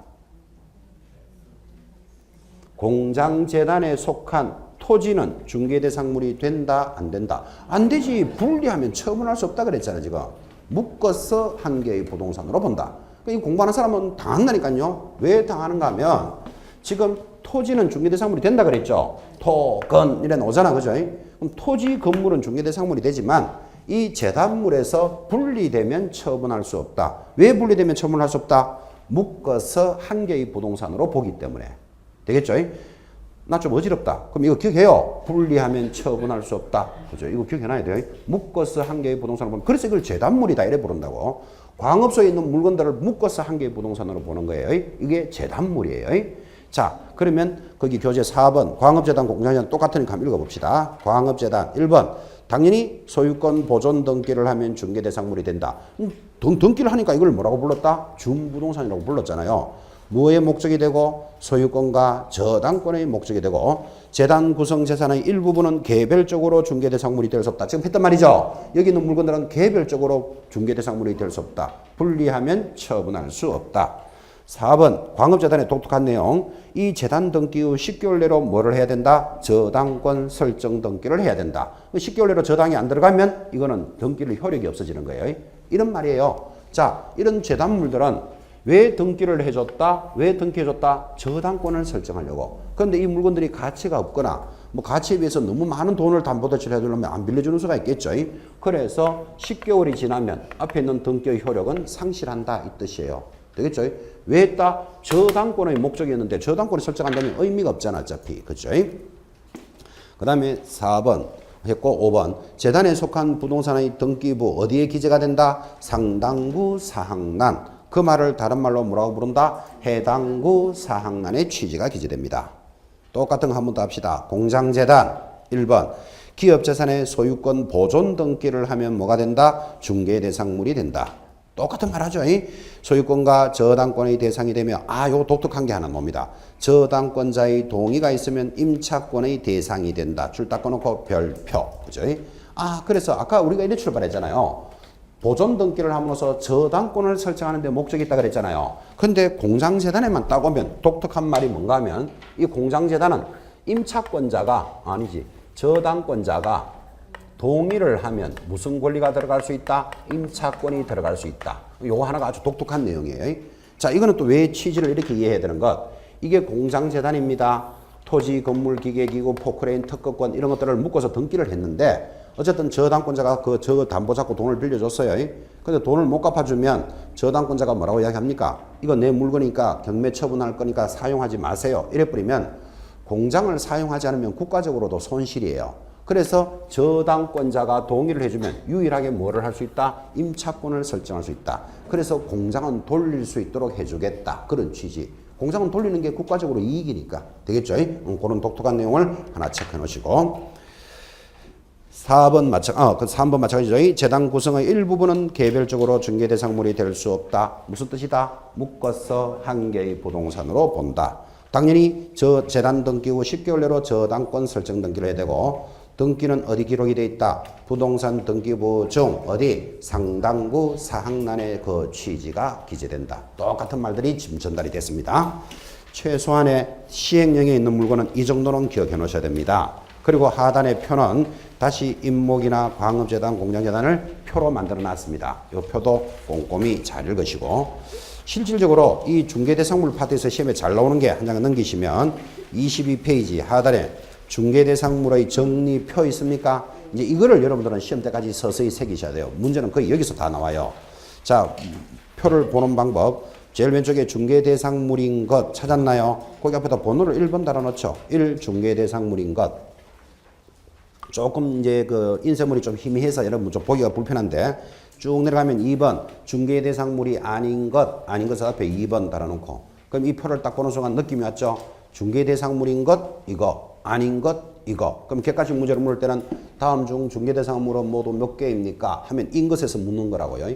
공장재단에 속한 토지는 중개대상물이 된다, 안 된다? 안 되지. 분리하면 처분할 수 없다 그랬잖아요, 지금. 묶어서 한 개의 부동산으로 본다. 이 공부하는 사람은 당한다니까요. 왜 당하는가 하면 지금 토지는 중개대상물이 된다 그랬죠. 토, 건 이래 나오잖아, 그죠? 그럼 토지, 건물은 중개대상물이 되지만 이 재단물에서 분리되면 처분할 수 없다. 왜 분리되면 처분할 수 없다? 묶어서 한 개의 부동산으로 보기 때문에. 되겠죠? 나 좀 어지럽다. 그럼 이거 기억해요. 분리하면 처분할 수 없다. 그죠? 이거 기억해놔야 돼요. 묶어서 한 개의 부동산으로 보면. 그래서 이걸 재단물이다. 이래 부른다고. 광업소에 있는 물건들을 묶어서 한 개의 부동산으로 보는 거예요. 이게 재단물이에요. 자, 그러면 거기 교재 4번 광업재단 공장재단 똑같으니까 한번 읽어봅시다. 광업재단 1번 당연히 소유권 보존 등기를 하면 중개대상물이 된다. 등기를 하니까 이걸 뭐라고 불렀다? 준부동산이라고 불렀잖아요. 무엇의 목적이 되고 소유권과 저당권의 목적이 되고 재단 구성 재산의 일부분은 개별적으로 중개대상물이 될 수 없다. 지금 했단 말이죠. 여기 있는 물건들은 개별적으로 중개대상물이 될 수 없다. 분리하면 처분할 수 없다. 4번 광업재단의 독특한 내용. 이 재단 등기 후 10개월 내로 뭐를 해야 된다? 저당권 설정 등기를 해야 된다. 10개월 내로 저당이 안 들어가면 이거는 등기를 효력이 없어지는 거예요. 이런 말이에요. 자, 이런 재단물들은 왜 등기를 해줬다? 왜 등기해줬다? 저당권을 설정하려고. 그런데 이 물건들이 가치가 없거나 뭐 가치에 비해서 너무 많은 돈을 담보대출을 해주려면 안 빌려주는 수가 있겠죠. 그래서 10개월이 지나면 앞에 있는 등기의 효력은 상실한다 이 뜻이에요. 되겠죠? 왜 했다? 저당권의 목적이었는데 저당권을 설정 안 되면 의미가 없잖아 어차피. 그죠? 그 다음에 4번 했고 5번 재단에 속한 부동산의 등기부 어디에 기재가 된다? 상당구 사항란. 그 말을 다른 말로 뭐라고 부른다? 해당구 사항란의 취지가 기재됩니다. 똑같은 거 한 번 더 합시다. 공장재단 1번 기업재산의 소유권 보존 등기를 하면 뭐가 된다? 중개대상물이 된다. 똑같은 말 하죠. 소유권과 저당권의 대상이 되며 요거 독특한 게 하나 나옵니다. 저당권자의 동의가 있으면 임차권의 대상이 된다. 줄 딱 꺼놓고 별표. 그죠? 그래서 아까 우리가 이래 출발했잖아요. 보존 등기를 함으로써 저당권을 설정하는 데 목적이 있다 그랬잖아요. 근데 공장재단에만 딱 오면 독특한 말이 뭔가 하면 이 공장재단은 임차권자가 아니지 저당권자가 동의를 하면 무슨 권리가 들어갈 수 있다? 임차권이 들어갈 수 있다. 요거 하나가 아주 독특한 내용이에요. 자, 이거는 또 왜 취지를 이렇게 이해해야 되는 것? 이게 공장재단입니다. 토지, 건물, 기계, 기구, 포크레인, 특허권 이런 것들을 묶어서 등기를 했는데 어쨌든 저당권자가 저 담보 잡고 돈을 빌려줬어요. 근데 돈을 못 갚아주면 저당권자가 뭐라고 이야기합니까? 이거 내 물건이니까 경매 처분할 거니까 사용하지 마세요. 이래버리면 공장을 사용하지 않으면 국가적으로도 손실이에요. 그래서 저당권자가 동의를 해주면 유일하게 뭐를 할 수 있다? 임차권을 설정할 수 있다. 그래서 공장은 돌릴 수 있도록 해주겠다. 그런 취지. 공장은 돌리는 게 국가적으로 이익이니까. 되겠죠? 그런 독특한 내용을 하나 체크해 놓으시고 3번 마찬가지죠. 재단 구성의 일부분은 개별적으로 중개대상물이 될 수 없다. 무슨 뜻이다? 묶어서 한 개의 부동산으로 본다. 당연히 재단 등기 후 10개월 내로 저당권 설정 등기를 해야 되고 등기는 어디 기록이 돼 있다? 부동산 등기부 중 어디? 상당구 사항란의 그 취지가 기재된다. 똑같은 말들이 지금 전달이 됐습니다. 최소한의 시행령에 있는 물건은 이 정도는 기억해 놓으셔야 됩니다. 그리고 하단의 표는 다시 임목이나 광업재단, 공장재단을 표로 만들어 놨습니다. 이 표도 꼼꼼히 잘 읽으시고 실질적으로 이 중개대상물 파트에서 시험에 잘 나오는 게 한 장 넘기시면 22페이지 하단에 중개대상물의 정리표 있습니까? 이제 이거를 여러분들은 시험 때까지 서서히 새기셔야 돼요. 문제는 거의 여기서 다 나와요. 자, 표를 보는 방법. 제일 왼쪽에 중개대상물인 것 찾았나요? 거기 앞에다 번호를 1번 달아놓죠. 1 중개대상물인 것. 조금 이제 그 인쇄물이 좀 희미해서 여러분 좀 보기가 불편한데 쭉 내려가면 2번 중개대상물이 아닌 것을 앞에 2번 달아놓고 그럼 이 표를 딱 보는 순간 느낌이 왔죠? 중개대상물인 것 이거 아닌 것 이거. 그럼 객관식 문제를 물을 때는 다음 중 중개대상물은 모두 몇 개입니까? 하면 인 것에서 묻는 거라고요.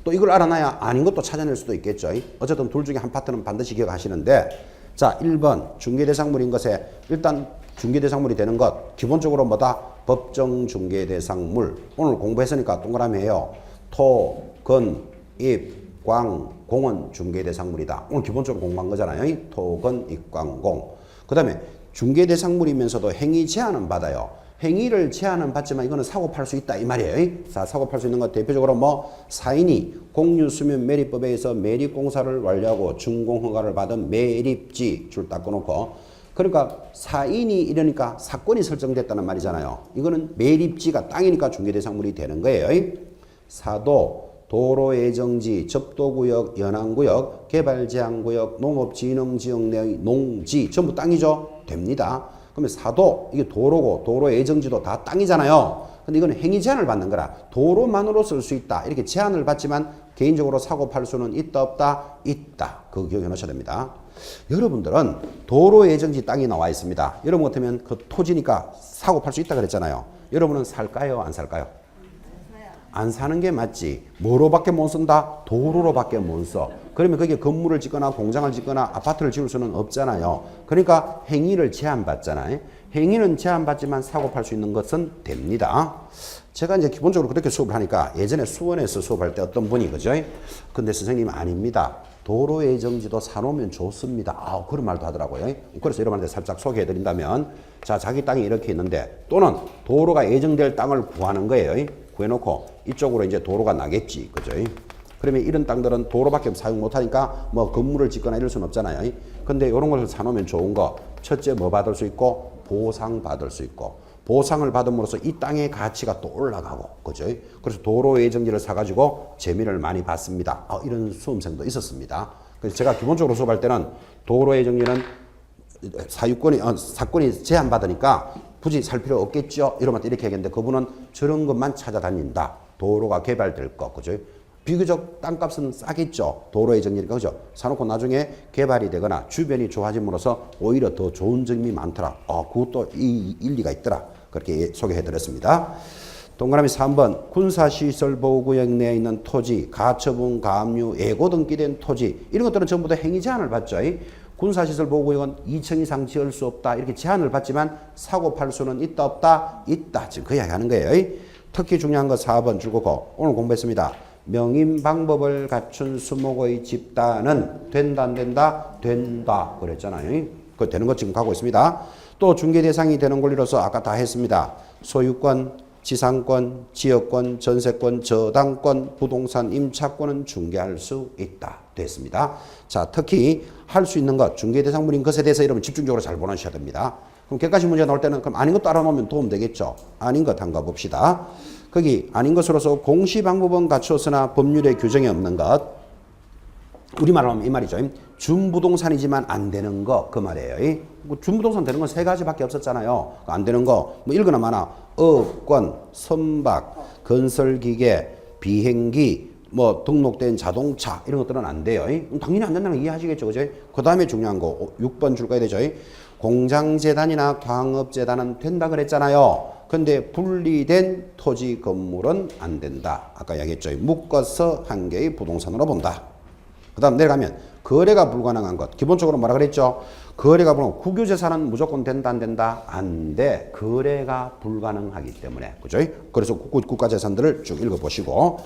또 이걸 알아놔야 아닌 것도 찾아낼 수도 있겠죠. 어쨌든 둘 중에 한 파트는 반드시 기억하시는데 자 1번 중개대상물인 것에 일단 중개대상물이 되는 것 기본적으로 뭐다? 법정 중개대상물. 오늘 공부했으니까 동그라미 해요. 토, 건, 입, 광, 공은 중개대상물이다. 오늘 기본적으로 공부한 거잖아요. 토, 건, 입, 광, 공. 그 다음에 중개대상물이면서도 행위 제한은 받아요. 행위를 제한은 받지만 이거는 사고 팔 수 있다 이 말이에요. 자, 사고 팔 수 있는 것 대표적으로 뭐 사인이 공유수면 매립법에 의해서 매립공사를 완료하고 준공허가를 받은 매립지 줄 딱 꺼놓고 그러니까 사인이 이러니까 사건이 설정됐다는 말이잖아요. 이거는 매립지가 땅이니까 중개대상물이 되는 거예요. 사도, 도로예정지, 접도구역, 연안구역, 개발제한구역, 농업진흥지역 내의 농지 전부 땅이죠. 됩니다. 그러면 사도 이게 도로고 도로예정지도 다 땅이잖아요. 근데 이건 행위 제한을 받는 거라 도로만으로 쓸 수 있다. 이렇게 제한을 받지만 개인적으로 사고 팔 수는 있다 없다? 있다. 그거 기억해 놓으셔야 됩니다. 여러분들은 도로예정지 땅이 나와 있습니다. 여러분 같으면 그 토지니까 사고 팔 수 있다 그랬잖아요. 여러분은 살까요? 안 살까요? 안 사는 게 맞지. 뭐로밖에 못 쓴다? 도로로밖에 못 써. 그러면 거기에 건물을 짓거나 공장을 짓거나 아파트를 지을 수는 없잖아요. 그러니까 행위를 제한받잖아요. 행위는 제한받지만 사고 팔 수 있는 것은 됩니다. 제가 이제 기본적으로 그렇게 수업을 하니까 예전에 수원에서 수업할 때 어떤 분이 그죠? 근데 선생님 아닙니다. 도로 예정지도 사놓으면 좋습니다. 아, 그런 말도 하더라고요. 그래서 여러분한테 살짝 소개해 드린다면 자, 자기 땅이 이렇게 있는데 또는 도로가 예정될 땅을 구하는 거예요. 구해놓고 이쪽으로 이제 도로가 나겠지. 그죠? 그러면 이런 땅들은 도로밖에 사용 못하니까 뭐 건물을 짓거나 이럴 수는 없잖아요. 근데 이런 것을 사놓으면 좋은 거 첫째 뭐 받을 수 있고 보상 받을 수 있고 보상을 받음으로써 이 땅의 가치가 또 올라가고 그죠? 그래서 도로 예정지를 사가지고 재미를 많이 봤습니다. 이런 수험생도 있었습니다. 그래서 제가 기본적으로 수업할 때는 도로 예정지는 사건이 제한받으니까 굳이 살 필요 없겠죠? 이러면 이렇게 얘기했는데 그분은 저런 것만 찾아다닌다. 도로가 개발될 거, 그죠? 비교적 땅값은 싸겠죠. 도로의 정리니까, 그죠? 사놓고 나중에 개발이 되거나 주변이 좋아짐으로써 오히려 더 좋은 점이 많더라. 그것도 이 일리가 있더라. 그렇게 소개해드렸습니다. 동그라미 3번 군사시설보호구역 내에 있는 토지, 가처분, 가압류, 예고 등기된 토지 이런 것들은 전부 다 행위 제한을 받죠. 군사시설보호구역은 2층 이상 지을 수 없다 이렇게 제한을 받지만 사고 팔 수는 있다 없다? 있다. 지금 그 이야기 하는 거예요. 특히 중요한 거 4번 줄거고 오늘 공부했습니다. 명인 방법을 갖춘 수목의 집단은 된다 안 된다? 된다 그랬잖아요. 그 되는 것 지금 가고 있습니다. 또 중개 대상이 되는 권리로서 아까 다 했습니다. 소유권, 지상권, 지역권, 전세권, 저당권, 부동산 임차권은 중개할 수 있다. 됐습니다. 자, 특히 할 수 있는 것, 중개 대상물인 것에 대해서 여러분 집중적으로 잘 보내주셔야 됩니다. 그럼 객관식 문제 나올 때는 그럼 아닌 것도 알아놓으면 도움 되겠죠. 아닌 것 한가 봅시다. 거기 아닌 것으로서 공시 방법은 갖추었으나 법률에 규정이 없는 것. 우리말로 하면 이 말이죠. 준부동산이지만 안 되는 거 그 말이에요. 준부동산 되는 건 세 가지밖에 없었잖아요. 안 되는 거 뭐 읽거나 마나 업권, 선박, 건설기계, 비행기, 뭐 등록된 자동차 이런 것들은 안 돼요. 당연히 안 된다는 거 이해하시겠죠, 그죠? 그 다음에 중요한 거 6번 줄 거야 되죠. 공장재단이나 광업재단은 된다 그랬잖아요. 근데 분리된 토지 건물은 안 된다. 아까 이야기했죠. 묶어서 한 개의 부동산으로 본다. 그 다음 내려가면 거래가 불가능한 것. 기본적으로 뭐라 그랬죠? 거래가 불가능한 국유재산은 무조건 된다 안 된다? 안 돼. 거래가 불가능하기 때문에. 그죠? 그래서 국가재산들을 쭉 읽어보시고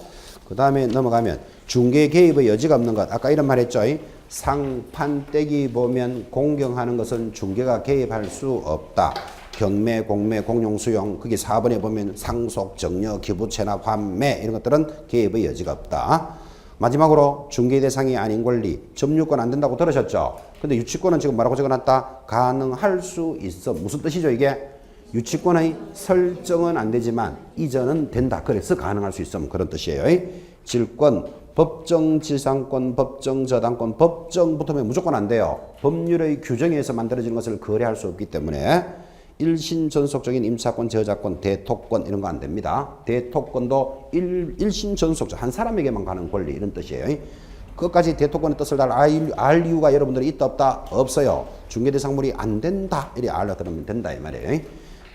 그 다음에 넘어가면 중개 개입의 여지가 없는 것. 아까 이런 말 했죠? 상판떼기 보면 공경하는 것은 중개가 개입할 수 없다. 경매, 공매, 공용수용 그게 4번에 보면 상속, 정려, 기부, 체납, 환매 이런 것들은 개입의 여지가 없다. 마지막으로 중개 대상이 아닌 권리, 점유권 안 된다고 들으셨죠? 근데 유치권은 지금 뭐라고 적어놨다? 가능할 수 있어. 무슨 뜻이죠 이게? 유치권의 설정은 안 되지만 이전은 된다. 그래서 가능할 수 있어. 그런 뜻이에요. 질권, 법정 지상권, 법정 저당권, 법정 붙으면 무조건 안 돼요. 법률의 규정에 의해서 만들어지는 것을 거래할 수 없기 때문에 일신 전속적인 임차권, 저작권, 대토권 이런 거 안 됩니다. 대토권도 일신 전속적 한 사람에게만 가는 권리 이런 뜻이에요. 끝까지 대토권의 뜻을 알 이유가 여러분들이 있다 없다? 없어요. 중개대상물이 안 된다. 이래 알아 들으면 된다 이 말이에요.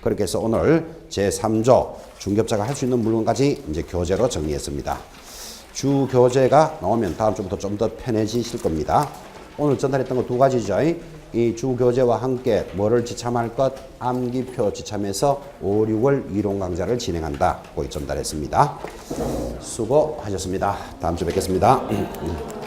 그렇게 해서 오늘 제3조 중개업자가 할 수 있는 물건까지 이제 교재로 정리했습니다. 주 교재가 나오면 다음 주부터 좀 더 편해지실 겁니다. 오늘 전달했던 거 두 가지죠. 이 주 교재와 함께 뭐를 지참할 것? 암기표 지참해서 5, 6월 이론 강좌를 진행한다. 거기 전달했습니다. 수고하셨습니다. 다음 주 뵙겠습니다.